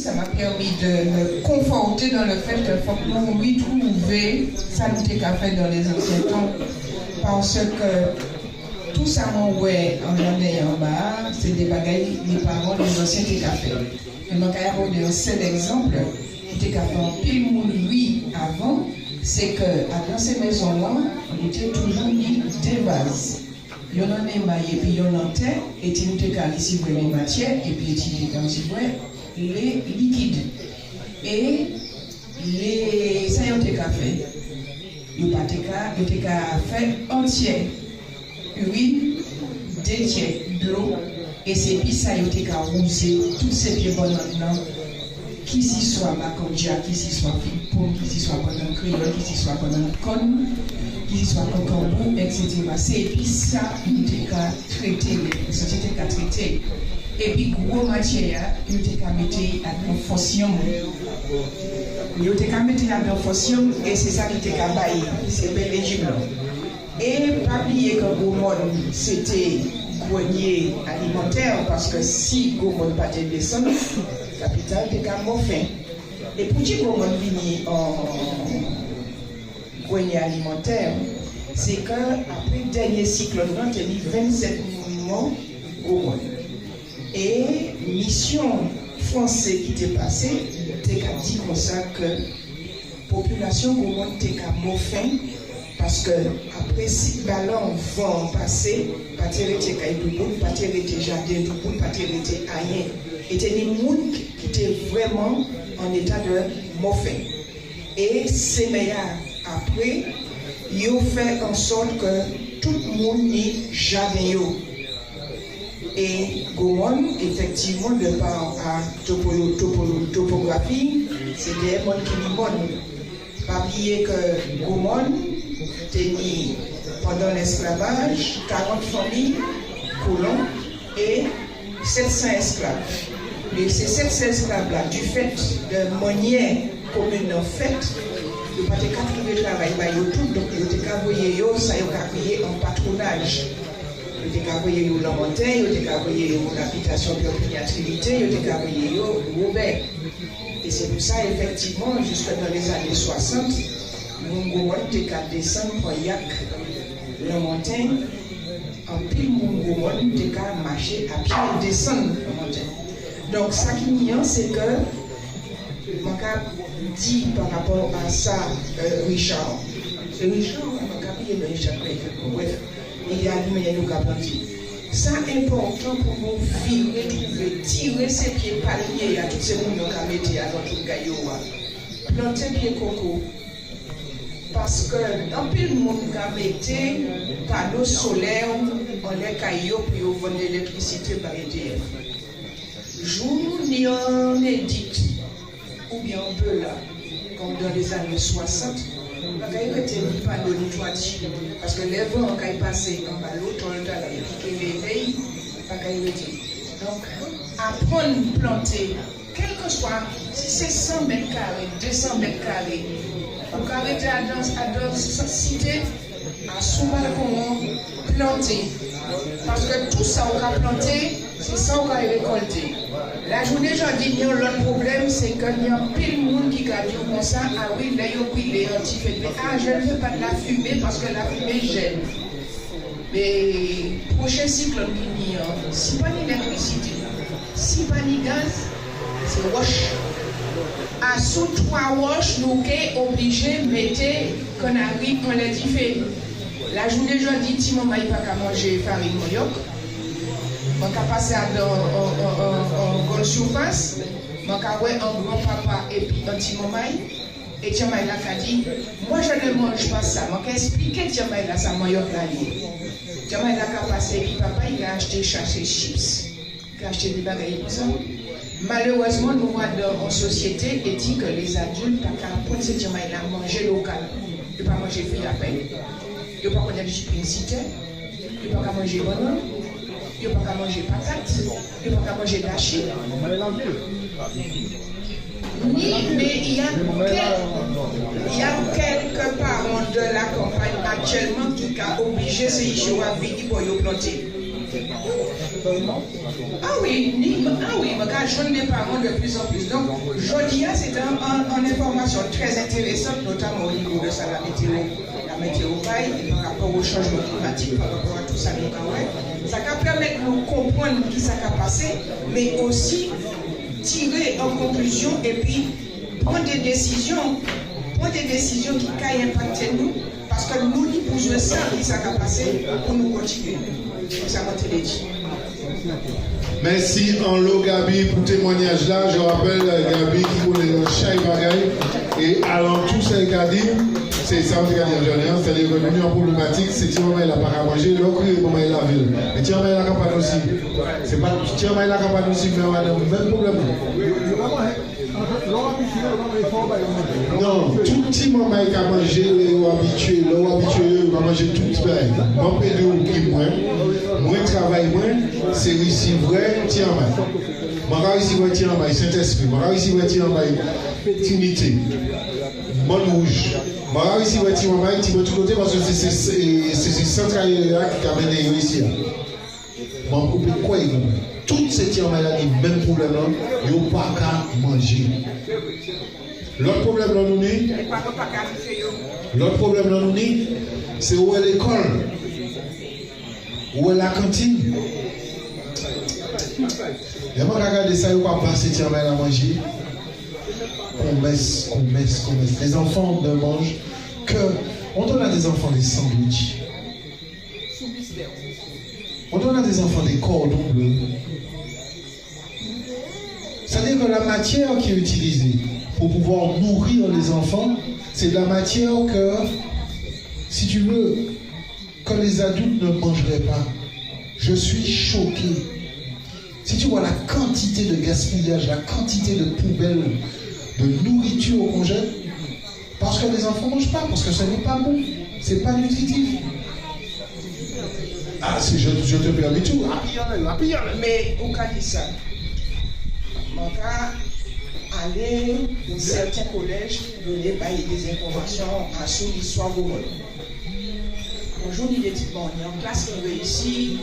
ça m'a permis de me conforter dans le fait qu'il faut que nous retrouvions ça nous était fait dans les anciens temps. Parce que tout ça, ouais, en jardin et en bas, c'est des bagailles, les parents, les anciens étaient fait. Et donc, il y a un seul exemple qui était fait en pile monde, lui, avant, c'est que dans ces maisons-là, on était toujours mis des vases. Il y en a un émaillé, et puis il y en a un terre, et il y a ici les matières, et puis il y a les liquides. Et les ça y a fait. Il y a fait entier, urine, deux tiers d'eau, et c'est puis ça y a rousé toutes ces pieds bonnes maintenant. Qui s'y soit Macondia, qui s'y soit Philippon, qui s'y soit pendant Créole, qui s'y soit pendant Con, qui s'y soit Concambou, etc. C'est puis ça, il était qu'à traiter, la société qu'à traiter. Et puis, gros matière, il était qu'à mettre à l'infonction. Il était qu'à mettre à l'infonction, et c'est ça qui était qu'à bailler, c'est bel légible. Et pas oublier que Gaumont, c'était grenier alimentaire, parce que si Gaumont pas de descendre, capital de Camofin. Et pour dire qu'on vient en grenier alimentaire, c'est qu'après le dernier cycle, on a eu 27 mois au et mission française qui était passée, t'es dit comme ça que la population Gaumont était Camofin, parce que après si ballons vont passer, pas tirer tes cailles du bout, pas tirer tes jardins du bout, pas tirer tes aïens. Était des gens qui étaient vraiment en état de moffin. Et c'est meilleur. Après, ils ont fait en sorte que tout le monde n'y jamais. Et Gaumont, effectivement, de par la topographie, c'est des gens qui n'y bon. Pas oublier que Gaumont tenait pendant l'esclavage 40 familles, colons et 700 esclaves. Et ces 700 esclaves-là, du fait de manière commune en fait, de pas de trouver travail, donc ils étaient envoyés, ça y a créé en patronage. Ils étaient envoyés au Lamontagne, ils étaient envoyés à l'habitation de l'opiniatrilité, ils étaient envoyés au Robert. Et c'est pour ça, effectivement, jusque dans les années 60, mon Gaumont était qu'à descendre pour Yac, Lamontagne, en pile mon Gaumont était qu'à marcher à pied et descendre Lamontagne. Donc, ça qui est bien, c'est que, je dis par rapport à ça, Richard, c'est Richard, bref, il y a lui, nous avons dit. C'est important pour nous vivre, trouver, tirer ses pieds paliers à tous ces gens qui ont mis à notre gaillot, planter pieds coco. Parce que dans le monde qui a mis panneaux solaires, on les caillots pour vendre l'électricité par EDF. Jour ni en édite, ou bien on peut là, comme dans les années 60, on a été mis par le toiture, parce que les vents ont passé en bas l'autre, on a piqué les veilles, on a été. Donc, apprendre à planter, quel que soit, si c'est 100 mètres carrés, 200 mètres carrés, on peut arrêter à dans cette cité, à son balcon, planter. Parce que tout ça, on a planté, c'est ça qu'on a récolté. La journée, j'en dis, l'autre problème, c'est qu'il y a pile de monde qui a dit comme ça, ah oui, là, il est anti-fait. Ah, je ne veux pas de la fumée parce que la fumée gêne. Mais, prochain cycle, si pas d'électricité, si pas de gaz, c'est roche. À sous 3 roches, nous sommes obligés de mettre canari en les fait. La journée, j'en dis, si maman n'a pas qu'à manger farine moyoc, on peut passer en grande surface, on peut avoir un grand-papa et puis un petit maman. Et Tiamaï là a dit, moi je ne mange pas ça. Je vais expliquer Tiamaï là ça moyoc là. Tiamaï là a passé et puis papa il a acheté chercher chips. Il a acheté des bagailles pour ça. Malheureusement, nous voyons en société et dit que les adultes n'ont pas prendre ce Tiamaï là manger local. Ils ne peuvent pas manger fruits à peine. Ils ne peuvent pas manger du publicité. Ils ne peuvent pas manger banane. Ils ne peuvent pas manger patate. Ils ne peuvent pas manger d'achille. Mais il y a quelques parents de la campagne actuellement qui ont obligé ces gens à venir pour y planter. Ah oui, je ne parents de plus en plus. Donc, jeudi, c'est une information très intéressante, notamment au niveau de ça, la météo et par rapport au changement climatique, par rapport à tout ça, ça va permettre de nous comprendre ce qui s'est passé, mais aussi tirer en conclusion et puis prendre des décisions qui peuvent impacter nous, parce que nous, nous pouvons ça qui s'est passé pour nous continuer. Ça m'a été dit. Merci en lot Gabi pour le témoignage là. Je rappelle Gabi qui connaît le chai bagaille et allant tout ça Gabi, c'est ça que Gabi a dit, c'est-à-dire que nous en problématique, c'est que Tiamaï n'a pas à manger, l'autre il est la ville. Mais Tiamaï n'a pas aussi. C'est pas Tiamaï n'a pas aussi, mais on a le même problème. Non, tout petit moment qui a mangé, habitué, il va manger tout petit peu. Mon pédou qui moins travail, c'est ici vrai, tiens, moi ici vrai, tiens, Saint-Esprit, moi ici vrai, tiens, Trinité, Mon Rouge, moi ici vrai, tiens, tout côté parce que c'est central qui a mené ici. Mon couple, quoi il comprend? Toutes ces tiens, même problème, ils n'ont pas qu'à manger. L'autre problème, c'est où est l'école, où est la cantine. Et moi, regardez ça, il ne va pas passer tiens, à manger. Qu'on messe. Les enfants ne mangent que. On donne à des enfants des sandwichs. On donne à des enfants des cordons bleus. C'est-à-dire que la matière qui est utilisée pour pouvoir nourrir les enfants, c'est de la matière que, si tu veux, que les adultes ne mangeraient pas. Je suis choqué. Si tu vois la quantité de gaspillage, la quantité de poubelles, de nourriture qu'on jette, parce que les enfants ne mangent pas, parce que ce n'est pas bon, ce n'est pas nutritif. Ah, si je te permets tout. Mais au cas de ça, mon cas, aller dans certains collèges, donner des informations sur l'histoire du monde. Aujourd'hui, il est en classe qui réussit,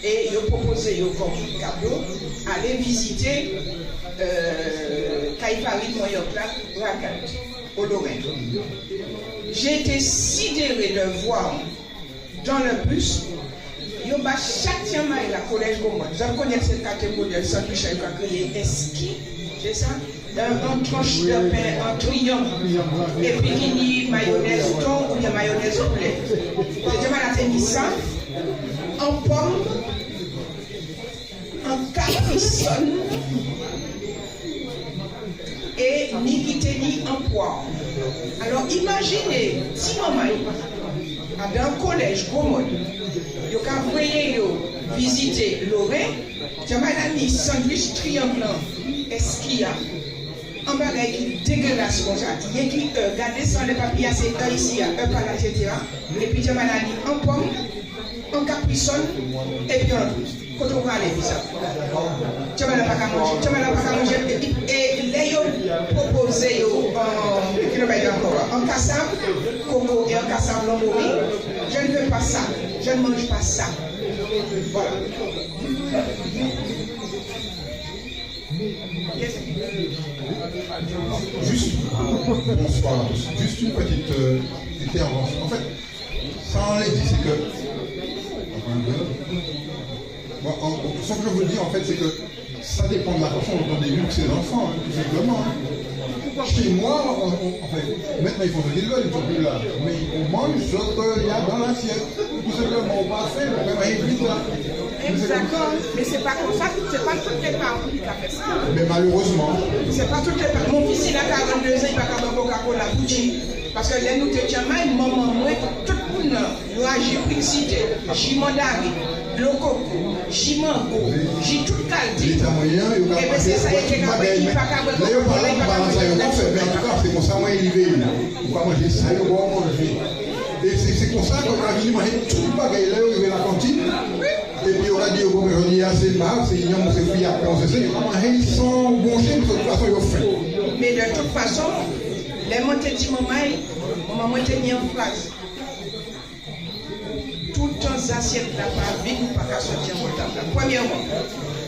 et il proposé comme cadeau, aller visiter Kaïpari, au Lorraine. J'ai été sidéré de voir dans le bus, il y a chaque tiamaï la collège Gomon. Je connais cette catégorie, ça touche à créer ski, c'est ça? Un tranche de pain en triomphe, et puis il dit mayonnaise thon ou bien mayonnaise au blé. J'ai mis ça en pomme, en caprisonne et ni quitté ni en poire. Alors imaginez, si maman dans un collège Gomon, vous voyez visiter Lorraine, j'ai mis sandwich triangulant, est-ce qu'il y a un bagage qui dégueulasse comme ça, il y a qui regardez sans les papiers, c'est un ici, un par là, etc. Et puis j'ai mis en pomme, en capricone, et puis en douce. Quand on va aller, ça. Tu vas pas manger, et les proposés en cassab, Congo et en cassab lomori, je ne veux pas ça, je ne mange pas ça. Voilà. Yes. Juste, bonsoir, juste une petite intervention. En fait, ça en est dit, c'est que. Bon, ce que je veux dire, en fait, c'est que ça dépend de la façon dont on éduque ses enfants, hein, tout simplement. Hein. Chez moi, en fait, maintenant, il faut se dire là, ils sont plus là. Mais on mange ce qu'il y a dans l'assiette. Tout simplement, on va faire, on va éviter là. Exactement, mais c'est pas comme ça, c'est pas toutes les parents qui ont fait ça. Mais malheureusement. C'est pas toutes les parents. Mon fils, il a 42 ans, il va pas Coca-Cola pour dire. Parce que les nous te tiens mal, maman, moi, tout le monde, nous agissons pour citer. J'y mandari, le coco, j'y mango, j'y tout qualité. L'État moyen, il y a pas c'est ça, il y a pas mais en tout cas, c'est comme ça, moi, il y va. On va manger ça, on va manger. Et c'est comme ça qu'on a vu manger tout le bagage là, il y a la cantine. Et puis on a dit, bon, je dis, c'est marrant, c'est ignorant, c'est fouillé, après on se sait, ils sont bongés, de toute façon, ils ont faim. Mais de toute façon, les montées du maman était mis en phrase. Tout tout le temps, assiette là, pas vite ou pas qu'à sortir en table. Premièrement,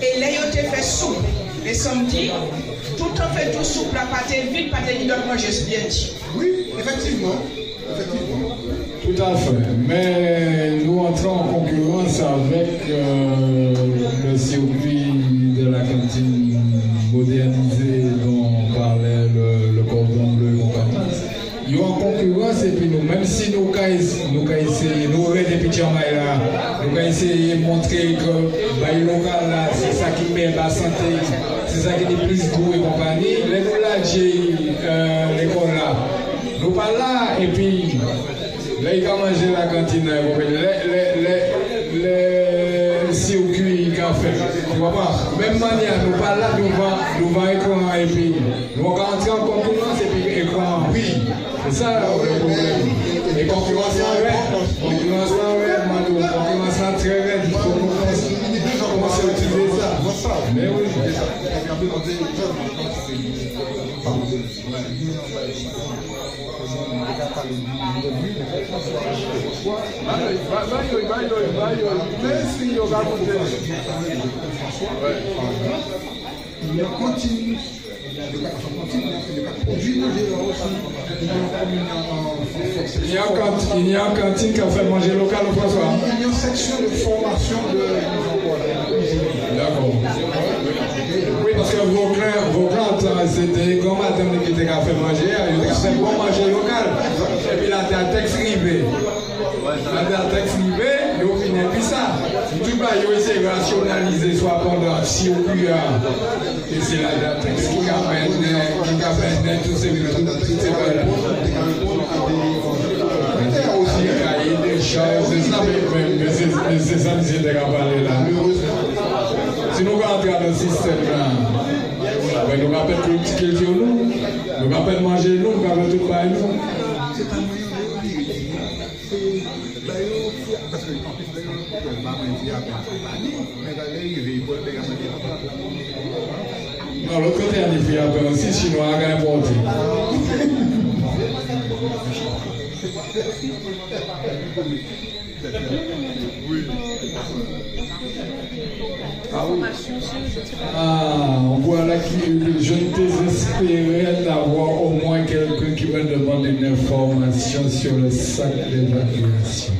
et là, ils ont fait soupe. Les samedis, tout le temps fait tout soupe, la pâte vite, pâte qui doit manger bien dit. Oui, effectivement. Effectivement. Tout à fait. Mais nous entrons en concurrence avec le circuit de la cantine modernisée dont parlait le cordon bleu et compagnie. Ils sont en concurrence et puis nous, même si nous avons essayé, nous avons des petits là, nous avons essayé de montrer que le local là, c'est ça qui met la santé, c'est ça qui est plus goût et compagnie. Les nous là, j'ai l'école là. Nous pas là et puis là, il a mangé la cantine, les circuits qu'il a fait. Tu vois pas? Même manière, nous pas là, nous va écran et puis nous allons entrer en concurrence et puis écran, oui. C'est ça le problème. Et concurrence en concurrence en très raide. Il faut commencer à utiliser ça. Mais oui. Il y a continue. Il y a une cantine qui a fait manger local au François. Il y a une section de formation de cuisine. D'accord. Oui, parce que vos clients, c'était comme madame qui était fait manger, ils ont fait bon manger local. Et puis là, tu as texte rivé. La texte rivé, ils ont fini puis ça. Tout ça, ils ont essayé de rationaliser soit pendant si au plus. Et c'est la texte qui amène tous ces valeurs. Des choses, c'est ça, mais c'est ça que j'étais à parler là. Si nous rentrons dans le système là, nous ne pouvons plus petit culture nous, nous ne pouvons pas manger nous, nous ne pouvons pas tout faire nous. Non, l'autre côté, il y a des filles à faire aussi, chinois à importer. On voit là que je désespérais d'avoir au moins quelqu'un qui me demande une information sur le sac d'évacuation.